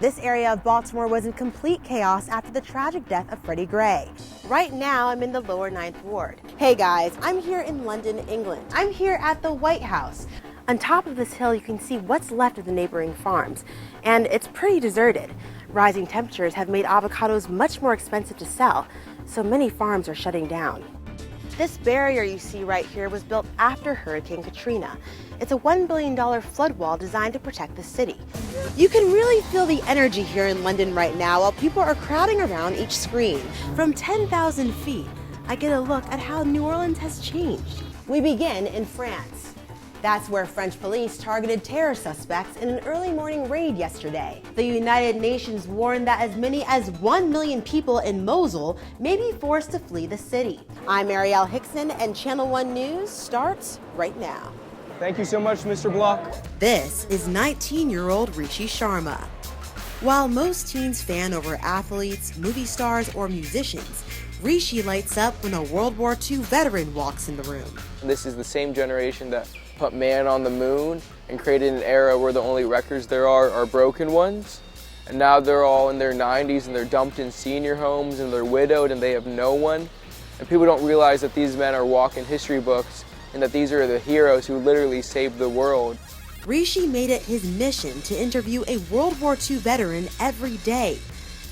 This area of Baltimore was in complete chaos after the tragic death of Freddie Gray. Right now, I'm in the lower 9th Ward. Hey guys, I'm here in London, England. I'm here at the White House. On top of this hill, you can see what's left of the neighboring farms, and it's pretty deserted. Rising temperatures have made avocados much more expensive to sell, so many farms are shutting down. This barrier you see right here was built after Hurricane Katrina. It's a $1 billion flood wall designed to protect the city. You can really feel the energy here in London right now while people are crowding around each screen. From 10,000 feet, I get a look at how New Orleans has changed. We begin in France. That's where French police targeted terror suspects in an early morning raid yesterday. The United Nations warned that as many as 1 million people in Mosul may be forced to flee the city. I'm Arielle Hixson, and Channel 1 News starts right now. Thank you so much, Mr. Block. This is 19-year-old Rishi Sharma. While most teens fan over athletes, movie stars, or musicians, Rishi lights up when a World War II veteran walks in the room. This is the same generation that put man on the moon and created an era where the only records there are broken ones. And now they're all in their 90s and they're dumped in senior homes and they're widowed and they have no one. And people don't realize that these men are walking history books and that these are the heroes who literally saved the world. Rishi made it his mission to interview a World War II veteran every day.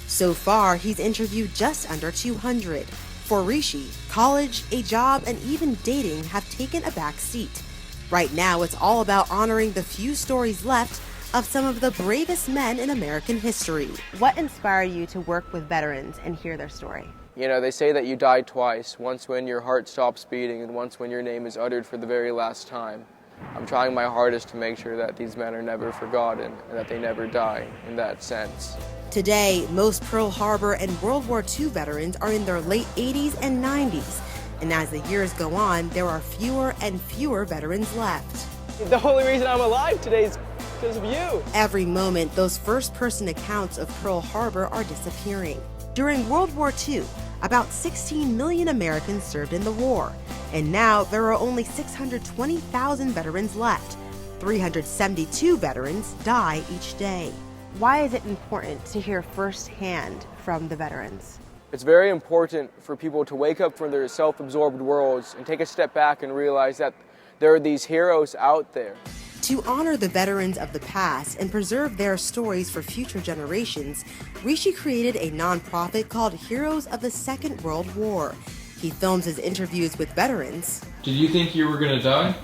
So far, he's interviewed just under 200. For Rishi, college, a job, and even dating have taken a back seat. Right now, it's all about honoring the few stories left of some of the bravest men in American history. What inspired you to work with veterans and hear their story? You know, they say that you die twice, once when your heart stops beating and once when your name is uttered for the very last time. I'm trying my hardest to make sure that these men are never forgotten and that they never die in that sense. Today, most Pearl Harbor and World War II veterans are in their late 80s and 90s. And as the years go on, there are fewer and fewer veterans left. The only reason I'm alive today is because of you. Every moment, those first-person accounts of Pearl Harbor are disappearing. During World War II, about 16 million Americans served in the war. And now there are only 620,000 veterans left. 372 veterans die each day. Why is it important to hear firsthand from the veterans? It's very important for people to wake up from their self-absorbed worlds and take a step back and realize that there are these heroes out there. To honor the veterans of the past and preserve their stories for future generations, Rishi created a nonprofit called Heroes of the Second World War. He films his interviews with veterans. Did you think you were going to die?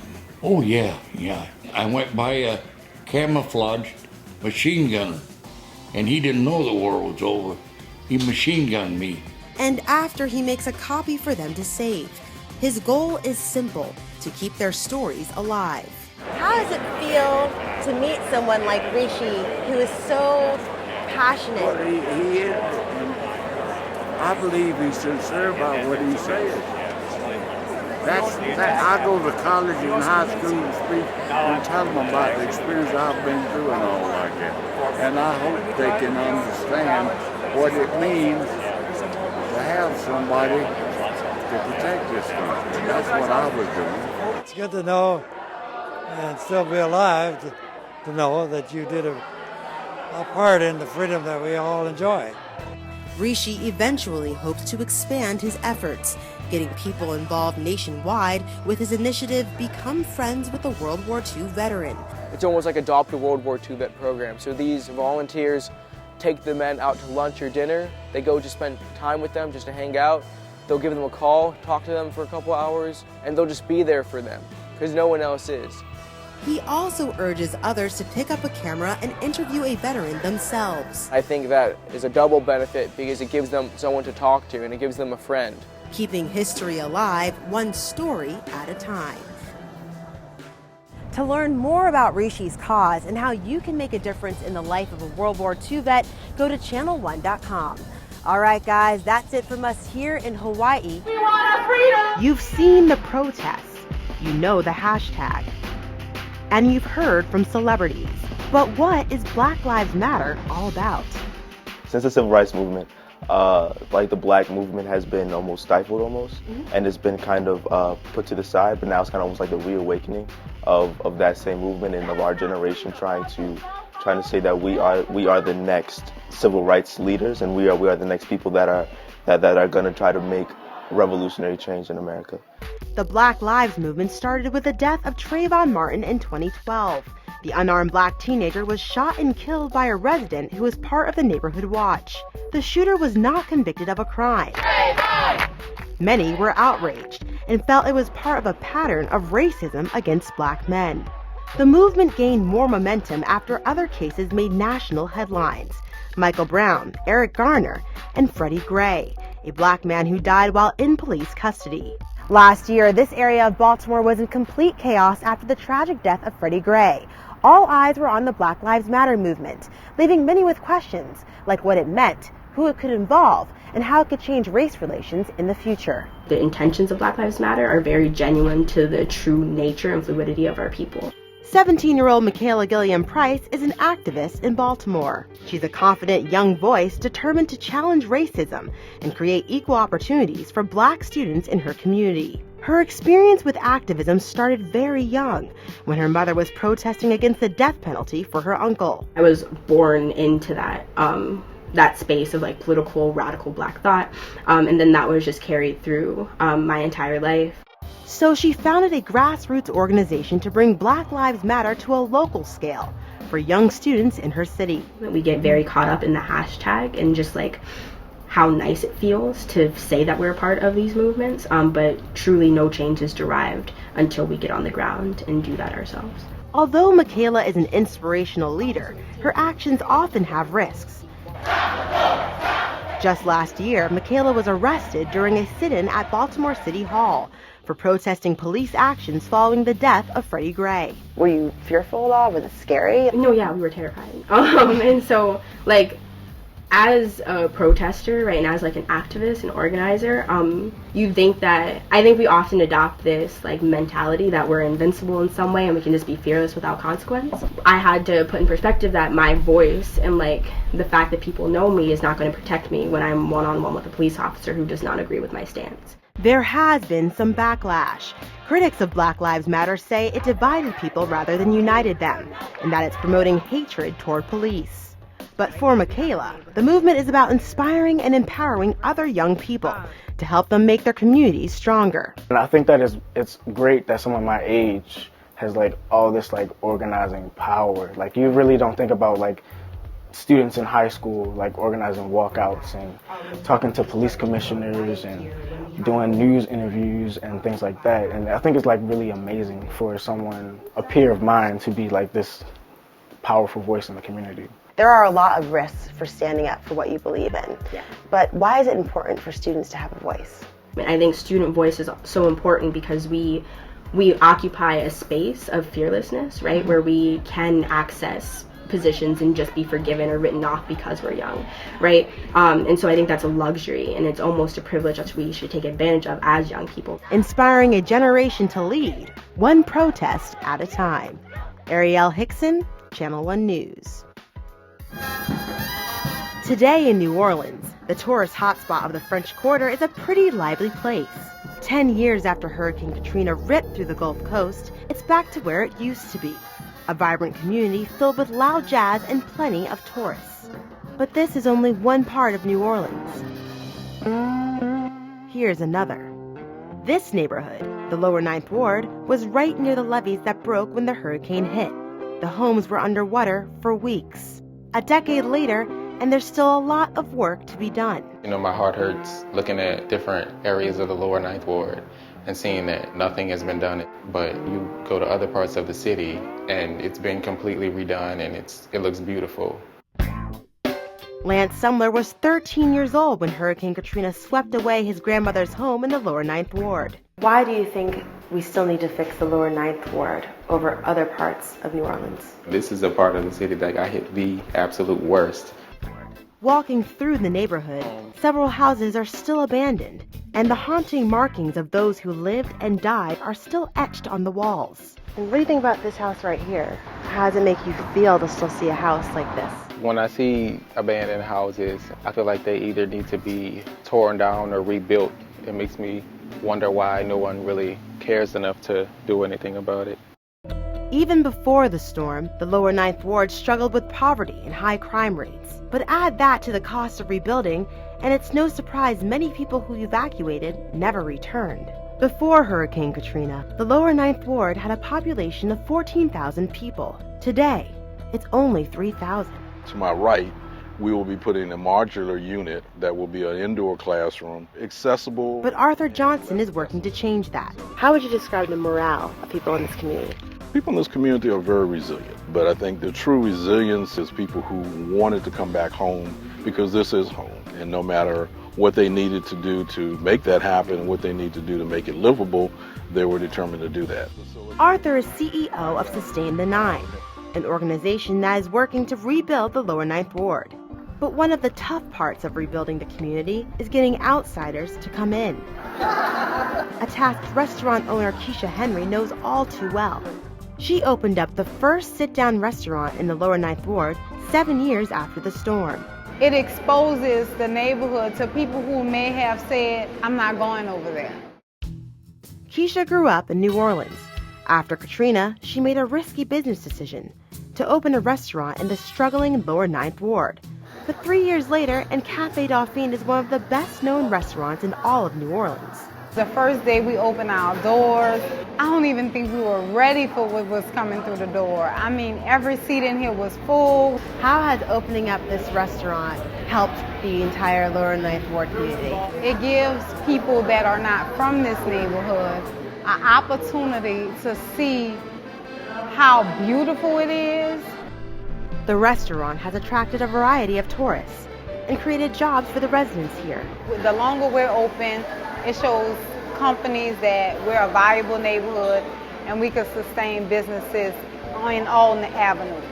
Oh, yeah. I went by a camouflaged machine gunner, and he didn't know the war was over. He machine gunned me. And after, he makes a copy for them to save. His goal is simple, to keep their stories alive. How does it feel to meet someone like Rishi, who is so passionate? Well, he is. I believe he's sincere about what he says. I go to college and high school and speak and tell them about the experience I've been through and all like that. And I hope they can understand what it means to have somebody to protect this country. That's what I was doing. It's good to know and still be alive to know that you did a part in the freedom that we all enjoy. Rishi eventually hopes to expand his efforts, getting people involved nationwide with his initiative Become Friends with a World War II Veteran. It's almost like Adopt a World War II vet program. So these volunteers take the men out to lunch or dinner. They go to spend time with them, just to hang out. They'll give them a call, talk to them for a couple hours, and they'll just be there for them, because no one else is. He also urges others to pick up a camera and interview a veteran themselves. I think that is a double benefit because it gives them someone to talk to and it gives them a friend. Keeping history alive, one story at a time. To learn more about Rishi's cause and how you can make a difference in the life of a World War II vet, go to channel1.com. All right, guys, that's it from us here in Hawaii. We want our freedom! You've seen the protests. You know the hashtag. And you've heard from celebrities. But what is Black Lives Matter all about? Since the civil rights movement, like the black movement has been almost stifled and it's been kind of put to the side, but now it's kind of almost like the reawakening of that same movement and of our generation trying to trying to say that we are the next civil rights leaders, and we are the next people that are going to try to make revolutionary change in America. The Black Lives Movement started with the death of Trayvon Martin in 2012. The unarmed black teenager was shot and killed by a resident who was part of the neighborhood watch. The shooter was not convicted of a crime. Many were outraged and felt it was part of a pattern of racism against black men. The movement gained more momentum after other cases made national headlines. Michael Brown, Eric Garner, and Freddie Gray, a black man who died while in police custody. Last year, this area of Baltimore was in complete chaos after the tragic death of Freddie Gray. All eyes were on the Black Lives Matter movement, leaving many with questions like what it meant, who it could involve, and how it could change race relations in the future. The intentions of Black Lives Matter are very genuine to the true nature and fluidity of our people. 17-year-old Michaela Gilliam Price is an activist in Baltimore. She's a confident young voice determined to challenge racism and create equal opportunities for black students in her community. Her experience with activism started very young, when her mother was protesting against the death penalty for her uncle. I was born into that space of like political, radical black thought, and then that was just carried through my entire life. So she founded a grassroots organization to bring Black Lives Matter to a local scale for young students in her city. We get very caught up in the hashtag and just like how nice it feels to say that we're a part of these movements, but truly no change is derived until we get on the ground and do that ourselves. Although Michaela is an inspirational leader, her actions often have risks. Just last year, Michaela was arrested during a sit-in at Baltimore City Hall for protesting police actions following the death of Freddie Gray. Were you fearful at all? Was it scary? No, yeah, we were terrified. And so, like, as a protester, right, and as like an activist and organizer, I think we often adopt this like mentality that we're invincible in some way and we can just be fearless without consequence. I had to put in perspective that my voice and like the fact that people know me is not going to protect me when I'm one-on-one with a police officer who does not agree with my stance. There has been some backlash. Critics of Black Lives Matter say it divided people rather than united them, and that it's promoting hatred toward police. But for Michaela, the movement is about inspiring and empowering other young people to help them make their communities stronger. And I think that it's great that someone my age has like all this like organizing power. Like you really don't think about like students in high school like organizing walkouts and talking to police commissioners and doing news interviews and things like that. And I think it's like really amazing for someone, a peer of mine, to be like this powerful voice in the community. There are a lot of risks for standing up for what you believe in. Yeah. But why is it important for students to have a voice? I think student voice is so important because we occupy a space of fearlessness, right, where we can access positions and just be forgiven or written off because we're young, right? And so I think that's a luxury and it's almost a privilege that we should take advantage of as young people. Inspiring a generation to lead, one protest at a time. Arielle Hixson, Channel 1 News. Today in New Orleans, the tourist hotspot of the French Quarter is a pretty lively place. 10 years after Hurricane Katrina ripped through the Gulf Coast, it's back to where it used to be. A vibrant community filled with loud jazz and plenty of tourists. But this is only one part of New Orleans. Here's another. This neighborhood, the lower 9th Ward, was right near the levees that broke when the hurricane hit. The homes were underwater for weeks. A decade later, and there's still a lot of work to be done. You know, my heart hurts looking at different areas of the lower 9th Ward and seeing that nothing has been done. But you go to other parts of the city and it's been completely redone and it looks beautiful. Lance Sumler was 13 years old when Hurricane Katrina swept away his grandmother's home in the lower 9th Ward. Why do you think we still need to fix the lower 9th Ward over other parts of New Orleans? This is a part of the city that got hit the absolute worst. Walking through the neighborhood, several houses are still abandoned, and the haunting markings of those who lived and died are still etched on the walls. And what do you think about this house right here? How does it make you feel to still see a house like this? When I see abandoned houses, I feel like they either need to be torn down or rebuilt. It makes me wonder why no one really cares enough to do anything about it. Even before the storm, the lower Ninth Ward struggled with poverty and high crime rates. But add that to the cost of rebuilding, and it's no surprise many people who evacuated never returned. Before Hurricane Katrina, the lower Ninth Ward had a population of 14,000 people. Today, it's only 3,000. To my right, we will be putting a modular unit that will be an indoor classroom, accessible. But Arthur Johnson is working to change that. How would you describe the morale of people in this community? People in this community are very resilient, but I think the true resilience is people who wanted to come back home because this is home. And no matter what they needed to do to make that happen, what they need to do to make it livable, they were determined to do that. Arthur is CEO of Sustain the Nine, an organization that is working to rebuild the lower Ninth Ward. But one of the tough parts of rebuilding the community is getting outsiders to come in. A tasked restaurant owner, Keisha Henry, knows all too well. She opened up the first sit-down restaurant in the lower Ninth Ward 7 years after the storm. It exposes the neighborhood to people who may have said, I'm not going over there. Keisha grew up in New Orleans. After Katrina, she made a risky business decision to open a restaurant in the struggling lower Ninth Ward. But 3 years later, and Cafe Dauphine is one of the best-known restaurants in all of New Orleans. The first day we opened our doors, I don't even think we were ready for what was coming through the door. I mean, every seat in here was full. How has opening up this restaurant helped the entire lower Ninth Ward community? It gives people that are not from this neighborhood an opportunity to see how beautiful it is. The restaurant has attracted a variety of tourists and created jobs for the residents here. The longer we're open, it shows companies that we're a viable neighborhood and we can sustain businesses in all avenues.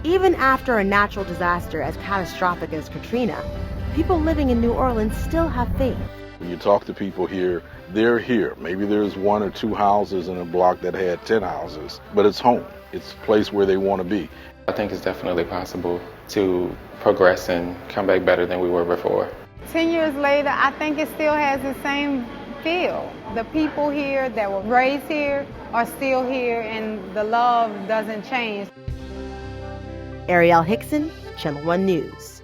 Even after a natural disaster as catastrophic as Katrina, people living in New Orleans still have faith. When you talk to people here, they're here. Maybe there's 1 or 2 houses in a block that had 10 houses, but it's home. It's a place where they want to be. I think it's definitely possible to progress and come back better than we were before. 10 years later, I think it still has the same feel. The people here that were raised here are still here and the love doesn't change. Arielle Hixson, Channel 1 News.